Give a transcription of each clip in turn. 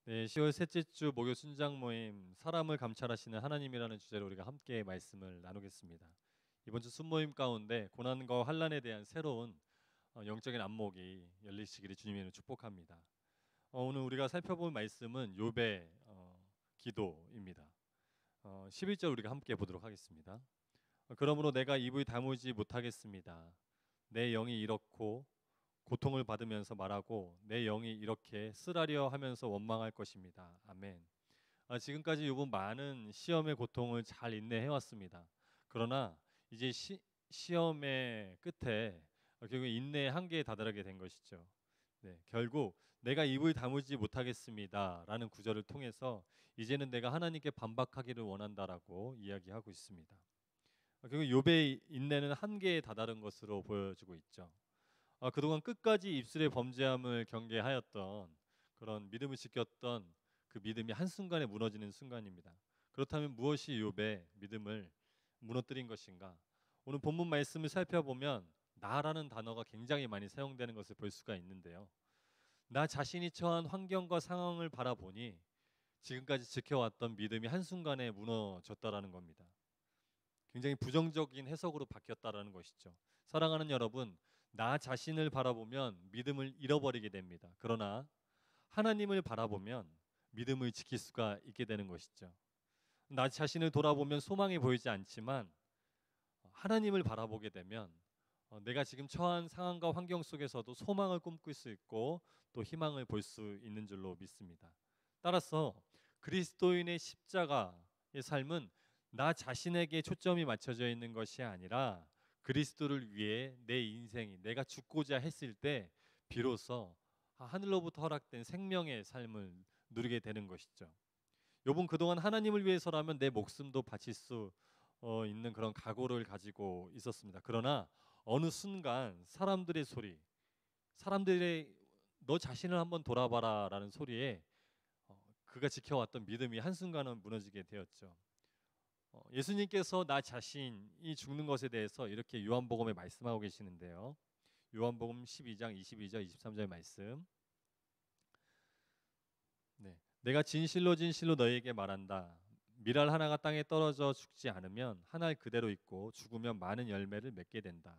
네, 10월 셋째 주 목요 순장 모임 사람을 감찰하시는 하나님이라는 주제로 우리가 함께 말씀을 나누겠습니다. 이번 주 순모임 가운데 고난과 환난에 대한 새로운 영적인 안목이 열리시기를 주님의 이름으로 축복합니다. 오늘 우리가 살펴볼 말씀은 욥의 기도입니다. 11절 우리가 함께 보도록 하겠습니다. 그러므로 내가 입을 다물지 못하겠습니다. 내 영이 이렇고 고통을 받으면서 말하고 내 영이 이렇게 쓰라려 하면서 원망할 것입니다. 아멘. 지금까지 욥은 많은 시험의 고통을 잘 인내해 왔습니다. 그러나 이제 시험의 끝에 결국 인내의 한계에 다다르게 된 것이죠. 네, 결국 내가 입을 다물지 못하겠습니다라는 구절을 통해서 이제는 내가 하나님께 반박하기를 원한다라고 이야기하고 있습니다. 결국 욥의 인내는 한계에 다다른 것으로 보여지고 있죠. 그동안 끝까지 입술의 범죄함을 경계하였던 그런 믿음을 지켰던 그 믿음이 한순간에 무너지는 순간입니다. 그렇다면 무엇이 욥의 믿음을 무너뜨린 것인가? 오늘 본문 말씀을 살펴보면 나라는 단어가 굉장히 많이 사용되는 것을 볼 수가 있는데요. 나 자신이 처한 환경과 상황을 바라보니 지금까지 지켜왔던 믿음이 한순간에 무너졌다라는 겁니다. 굉장히 부정적인 해석으로 바뀌었다라는 것이죠. 사랑하는 여러분, 나 자신을 바라보면 믿음을 잃어버리게 됩니다. 그러나 하나님을 바라보면 믿음을 지킬 수가 있게 되는 것이죠. 나 자신을 돌아보면 소망이 보이지 않지만 하나님을 바라보게 되면 내가 지금 처한 상황과 환경 속에서도 소망을 꿈꿀 수 있고 또 희망을 볼 수 있는 줄로 믿습니다. 따라서 그리스도인의 십자가의 삶은 나 자신에게 초점이 맞춰져 있는 것이 아니라 그리스도를 위해 내 인생이 내가 죽고자 했을 때 비로소 하늘로부터 허락된 생명의 삶을 누리게 되는 것이죠. 욥은 그동안 하나님을 위해서라면 내 목숨도 바칠 수 있는 그런 각오를 가지고 있었습니다. 그러나 어느 순간 사람들의 소리, 사람들의 너 자신을 한번 돌아봐라라는 소리에 그가 지켜왔던 믿음이 한순간은 무너지게 되었죠. 예수님께서 나 자신이 죽는 것에 대해서 이렇게 요한복음에 말씀하고 계시는데요. 요한복음 12장 22절 23절 말씀. 네. 내가 진실로 진실로 너희에게 말한다. 밀알 하나가 땅에 떨어져 죽지 않으면 한 알 그대로 있고 죽으면 많은 열매를 맺게 된다.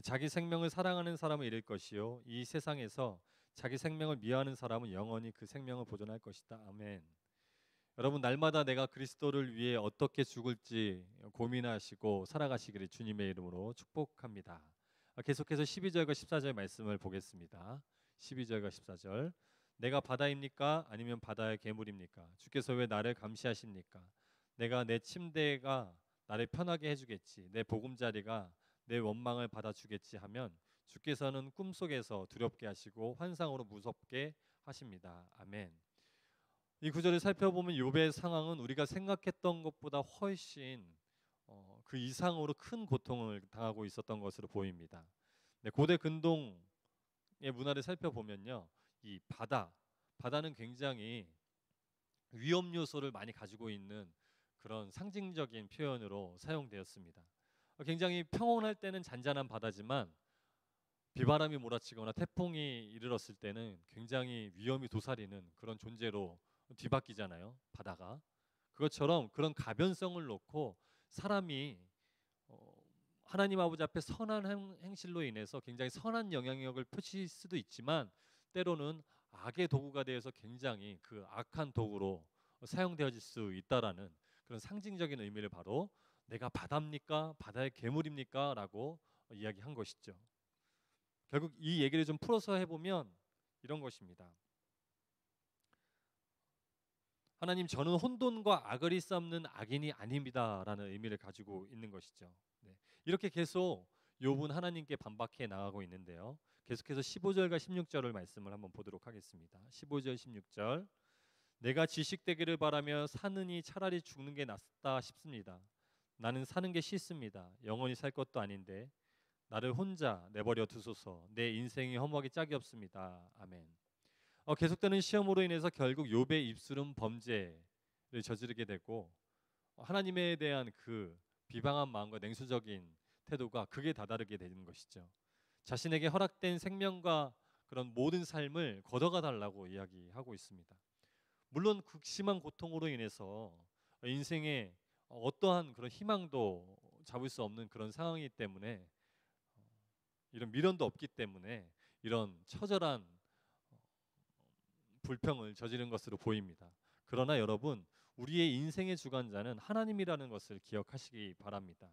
자기 생명을 사랑하는 사람은 잃을 것이요 이 세상에서 자기 생명을 미워하는 사람은 영원히 그 생명을 보존할 것이다. 아멘. 여러분, 날마다 내가 그리스도를 위해 어떻게 죽을지 고민하시고 살아가시기를 주님의 이름으로 축복합니다. 계속해서 12절과 14절 말씀을 보겠습니다. 12절과 14절. 내가 바다입니까? 아니면 바다의 괴물입니까? 주께서 왜 나를 감시하십니까? 내가 내 침대가 나를 편하게 해주겠지. 내 보금자리가 내 원망을 받아주겠지 하면 주께서는 꿈속에서 두렵게 하시고 환상으로 무섭게 하십니다. 아멘. 이 구절을 살펴보면 욥의 상황은 우리가 생각했던 것보다 훨씬 그 이상으로 큰 고통을 당하고 있었던 것으로 보입니다. 네, 고대 근동의 문화를 살펴보면요, 이 바다는 굉장히 위험 요소를 많이 가지고 있는 그런 상징적인 표현으로 사용되었습니다. 굉장히 평온할 때는 잔잔한 바다지만 비바람이 몰아치거나 태풍이 이르렀을 때는 굉장히 위험이 도사리는 그런 존재로 뒤바뀌잖아요, 바다가. 그것처럼 그런 가변성을 놓고 사람이 어, 하나님 아버지 앞에 선한 행실로 인해서 굉장히 선한 영향력을 펼칠 수도 있지만 때로는 악의 도구가 되어서 굉장히 그 악한 도구로 사용되어질 수 있다라는 그런 상징적인 의미를 바로 내가 바다입니까? 바다의 괴물입니까? 라고 이야기한 것이죠. 결국 이 얘기를 좀 풀어서 해보면 이런 것입니다. 하나님, 저는 혼돈과 악을 일삼는 악인이 아닙니다라는 의미를 가지고 있는 것이죠. 네. 이렇게 계속 욥은 하나님께 반박해 나가고 있는데요. 계속해서 15절과 16절을 말씀을 한번 보도록 하겠습니다. 15절 16절. 내가 지식되기를 바라며 사느니 차라리 죽는 게 낫다 싶습니다. 나는 사는 게 싫습니다. 영원히 살 것도 아닌데 나를 혼자 내버려 두소서. 내 인생이 허무하기 짝이 없습니다. 아멘. 계속되는 시험으로 인해서 결국 욥의 입술은 범죄를 저지르게 되고 하나님에 대한 그 비방한 마음과 냉소적인 태도가 극에 다다르게 되는 것이죠. 자신에게 허락된 생명과 그런 모든 삶을 걷어가 달라고 이야기하고 있습니다. 물론 극심한 고통으로 인해서 인생에 어떠한 그런 희망도 잡을 수 없는 그런 상황이기 때문에, 이런 미련도 없기 때문에 이런 처절한 불평을 저지른 것으로 보입니다. 그러나 여러분, 우리의 인생의 주관자는 하나님이라는 것을 기억하시기 바랍니다.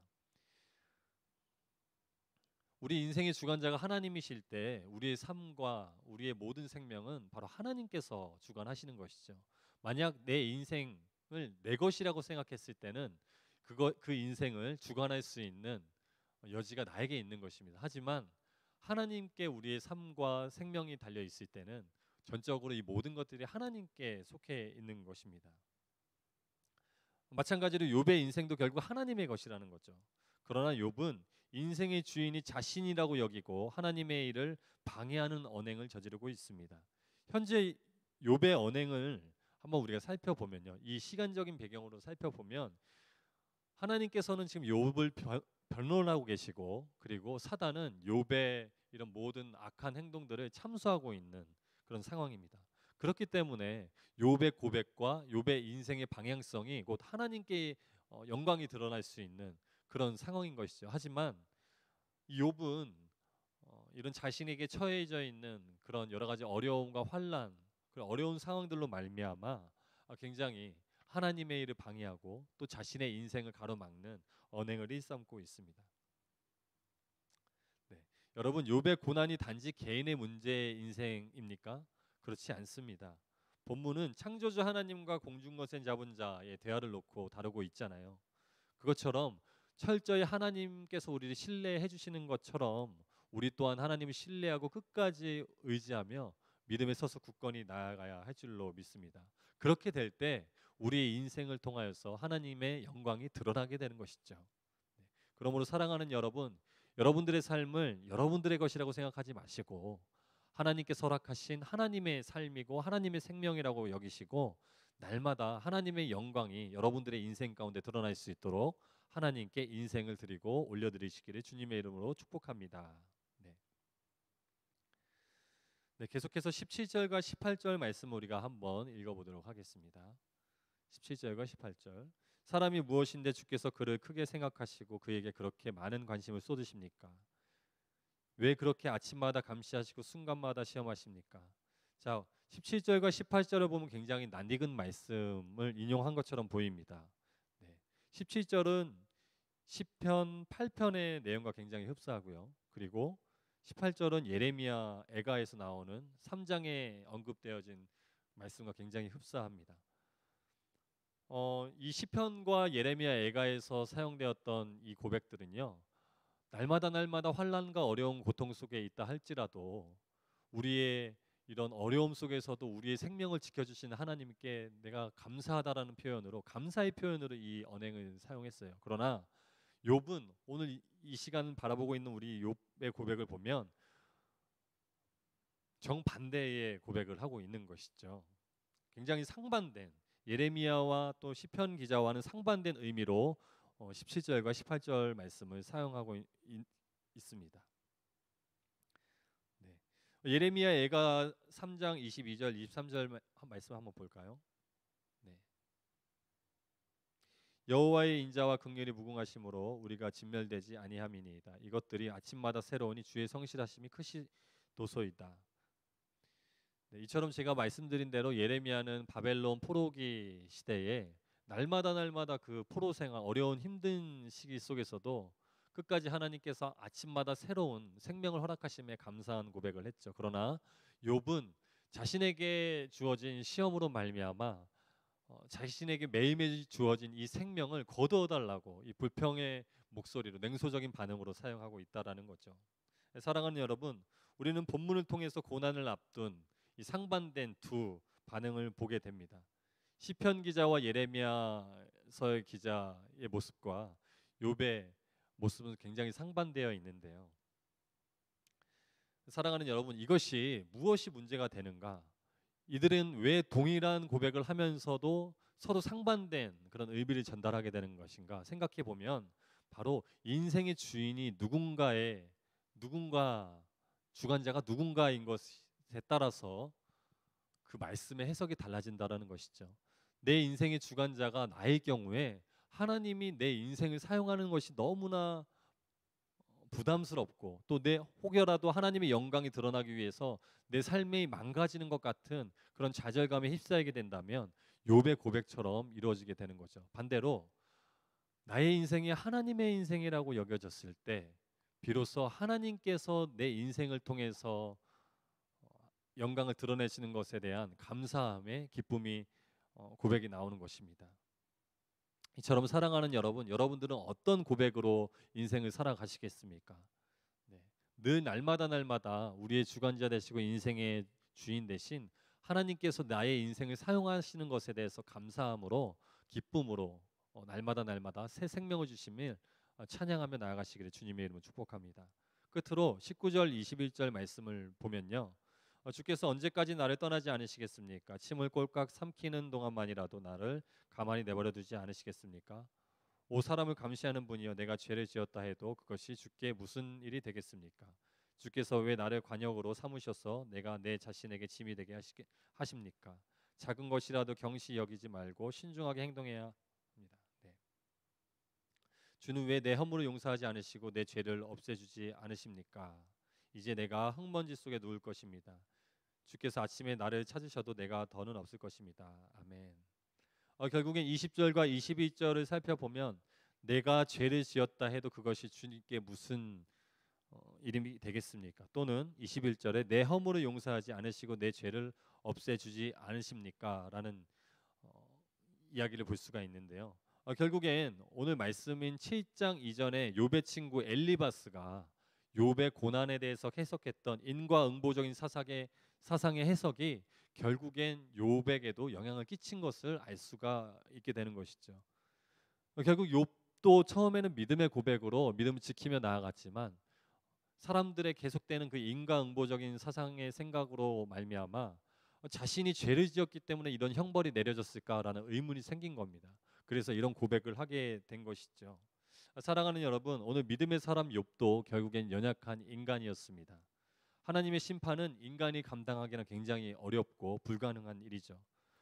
우리 인생의 주관자가 하나님이실 때 우리의 삶과 우리의 모든 생명은 바로 하나님께서 주관하시는 것이죠. 만약 내 인생을 내 것이라고 생각했을 때는 그 인생을 주관할 수 있는 여지가 나에게 있는 것입니다. 하지만 하나님께 우리의 삶과 생명이 달려 있을 때는 전적으로 이 모든 것들이 하나님께 속해 있는 것입니다. 마찬가지로 욥의 인생도 결국 하나님의 것이라는 거죠. 그러나 욥은 인생의 주인이 자신이라고 여기고 하나님의 일을 방해하는 언행을 저지르고 있습니다. 현재 욥의 언행을 한번 우리가 살펴보면요, 이 시간적인 배경으로 살펴보면 하나님께서는 지금 욥을 변론하고 계시고, 그리고 사단은 욥의 이런 모든 악한 행동들을 참수하고 있는 그런 상황입니다. 그렇기 때문에 욥의 고백과 욥의 인생의 방향성이 곧 하나님께 영광이 드러날 수 있는 그런 상황인 것이죠. 하지만 이 욥은 이런 자신에게 처해져 있는 그런 여러 가지 어려움과 환난, 그런 어려운 상황들로 말미암아 굉장히 하나님의 일을 방해하고 또 자신의 인생을 가로막는 언행을 일삼고 있습니다. 네. 여러분, 욥의 고난이 단지 개인의 문제 인생입니까? 그렇지 않습니다. 본문은 창조주 하나님과 공중거센 잡은 자의 대화를 놓고 다루고 있잖아요. 그것처럼 철저히 하나님께서 우리를 신뢰해 주시는 것처럼 우리 또한 하나님을 신뢰하고 끝까지 의지하며 믿음에 서서 굳건히 나아가야 할 줄로 믿습니다. 그렇게 될 때 우리의 인생을 통하여서 하나님의 영광이 드러나게 되는 것이죠. 네. 그러므로 사랑하는 여러분, 여러분들의 삶을 여러분들의 것이라고 생각하지 마시고 하나님께서 허락하신 하나님의 삶이고 하나님의 생명이라고 여기시고, 날마다 하나님의 영광이 여러분들의 인생 가운데 드러날 수 있도록 하나님께 인생을 드리고 올려드리시기를 주님의 이름으로 축복합니다. 네. 네, 계속해서 17절과 18절 말씀을 우리가 한번 읽어보도록 하겠습니다. 17절과 18절. 사람이 무엇인데 주께서 그를 크게 생각하시고 그에게 그렇게 많은 관심을 쏟으십니까? 왜 그렇게 아침마다 감시하시고 순간마다 시험하십니까? 자, 17절과 18절을 보면 굉장히 낯익은 말씀을 인용한 것처럼 보입니다. 네. 17절은 시편 8편의 내용과 굉장히 흡사하고요. 그리고 18절은 예레미야 애가에서 나오는 3장에 언급되어진 말씀과 굉장히 흡사합니다. 이 시편과 예레미야 애가에서 사용되었던 이 고백들은요, 날마다 날마다 환난과 어려운 고통 속에 있다 할지라도 우리의 이런 어려움 속에서도 우리의 생명을 지켜주시는 하나님께 내가 감사하다라는 표현으로, 감사의 표현으로 이 언행을 사용했어요. 그러나 욥은 오늘 이 시간 바라보고 있는 우리 욥의 고백을 보면 정반대의 고백을 하고 있는 것이죠. 굉장히 상반된, 예레미야와 또 시편 기자와는 상반된 의미로 17절과 18절 말씀을 사용하고 있습니다. 네. 예레미야 애가 3장 22절 23절 말씀 한번 볼까요? 네. 여호와의 인자와 긍휼이 무궁하심으로 우리가 진멸되지 아니함이니이다. 이것들이 아침마다 새로우니 주의 성실하심이 크시도소이다. 네, 이처럼 제가 말씀드린 대로 예레미야는 바벨론 포로기 시대에 날마다 날마다 그 포로 생활, 어려운 힘든 시기 속에서도 끝까지 하나님께서 아침마다 새로운 생명을 허락하심에 감사한 고백을 했죠. 그러나 욥은 자신에게 주어진 시험으로 말미암아 자신에게 매일매일 주어진 이 생명을 거두어 달라고 이 불평의 목소리로, 냉소적인 반응으로 사용하고 있다라는 거죠. 사랑하는 여러분, 우리는 본문을 통해서 고난을 앞둔 이 상반된 두 반응을 보게 됩니다. 시편 기자와 예레미야서의 기자의 모습과 욥의 모습은 굉장히 상반되어 있는데요. 사랑하는 여러분, 이것이 무엇이 문제가 되는가? 이들은 왜 동일한 고백을 하면서도 서로 상반된 그런 의미를 전달하게 되는 것인가 생각해 보면, 바로 인생의 주인이 누군가 주관자가 누군가인 것에 따라서 그 말씀의 해석이 달라진다라는 것이죠. 내 인생의 주관자가 나의 경우에 하나님이 내 인생을 사용하는 것이 너무나 부담스럽고 또 내 혹여라도 하나님의 영광이 드러나기 위해서 내 삶이 망가지는 것 같은 그런 좌절감에 휩싸이게 된다면 욥의 고백처럼 이루어지게 되는 거죠. 반대로 나의 인생이 하나님의 인생이라고 여겨졌을 때 비로소 하나님께서 내 인생을 통해서 영광을 드러내시는 것에 대한 감사함의 기쁨이 고백이 나오는 것입니다. 이처럼 사랑하는 여러분, 여러분들은 어떤 고백으로 인생을 살아가시겠습니까? 네. 늘 날마다 날마다 우리의 주관자 되시고 인생의 주인 대신 하나님께서 나의 인생을 사용하시는 것에 대해서 감사함으로 기쁨으로 날마다 날마다 새 생명을 주심을 찬양하며 나아가시기를 주님의 이름으로 축복합니다. 끝으로 19절 21절 말씀을 보면요. 주께서 언제까지 나를 떠나지 않으시겠습니까? 침을 꼴깍 삼키는 동안만이라도 나를 가만히 내버려 두지 않으시겠습니까? 오 사람을 감시하는 분이여, 내가 죄를 지었다 해도 그것이 주께 무슨 일이 되겠습니까? 주께서 왜 나를 관역으로 삼으셔서 내가 내 자신에게 짐이 되게 하십니까? 작은 것이라도 경시 여기지 말고 신중하게 행동해야 합니다. 네. 주는 왜 내 허물을 용서하지 않으시고 내 죄를 없애주지 않으십니까? 이제 내가 흙먼지 속에 누울 것입니다. 주께서 아침에 나를 찾으셔도 내가 더는 없을 것입니다. 아멘. 결국엔 20절과 22절을 살펴보면 내가 죄를 지었다 해도 그것이 주님께 무슨 일이 되겠습니까? 또는 21절에 내 허물을 용서하지 않으시고 내 죄를 없애주지 않으십니까? 라는 이야기를 볼 수가 있는데요. 결국엔 오늘 말씀인 7장 이전에 욥의 친구 엘리바스가 욥의 고난에 대해서 해석했던 인과응보적인 사상의 해석이 결국엔 욥에게도 영향을 끼친 것을 알 수가 있게 되는 것이죠. 결국 욥도 처음에는 믿음의 고백으로 믿음을 지키며 나아갔지만 사람들의 계속되는 그 인과응보적인 사상의 생각으로 말미암아 자신이 죄를 지었기 때문에 이런 형벌이 내려졌을까라는 의문이 생긴 겁니다. 그래서 이런 고백을 하게 된 것이죠. 사랑하는 여러분, 오늘 믿음의 사람 욥도 결국엔 연약한 인간이었습니다. 하나님의 심판은 인간이 감당하기는 굉장히 어렵고 불가능한 일이죠.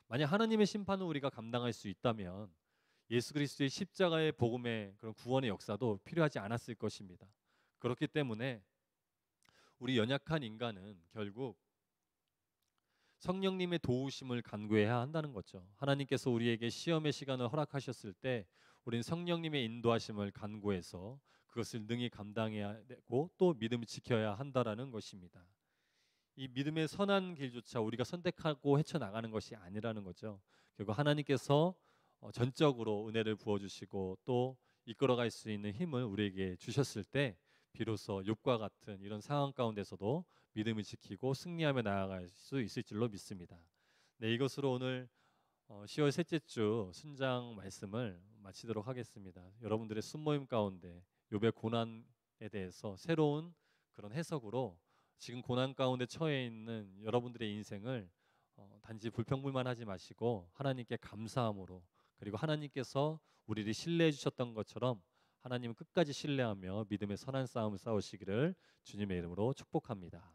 만약 하나님의 심판을 우리가 감당할 수 있다면 예수 그리스도의 십자가의 복음의 그런 구원의 역사도 필요하지 않았을 것입니다. 그렇기 때문에 우리 연약한 인간은 결국 성령님의 도우심을 간구해야 한다는 거죠. 하나님께서 우리에게 시험의 시간을 허락하셨을 때 우리는 성령님의 인도하심을 간구해서 그것을 능히 감당해야 되고 또 믿음을 지켜야 한다라는 것입니다. 이 믿음의 선한 길조차 우리가 선택하고 헤쳐나가는 것이 아니라는 거죠. 결국 하나님께서 전적으로 은혜를 부어주시고 또 이끌어갈 수 있는 힘을 우리에게 주셨을 때 비로소 욥과 같은 이런 상황 가운데서도 믿음을 지키고 승리하며 나아갈 수 있을 줄로 믿습니다. 네, 이것으로 오늘 10월 셋째 주 순장 말씀을 마치도록 하겠습니다. 여러분들의 순모임 가운데 욥의 고난에 대해서 새로운 그런 해석으로 지금 고난 가운데 처해 있는 여러분들의 인생을 단지 불평불만하지 마시고 하나님께 감사함으로, 그리고 하나님께서 우리를 신뢰해 주셨던 것처럼 하나님을 끝까지 신뢰하며 믿음의 선한 싸움을 싸우시기를 주님의 이름으로 축복합니다.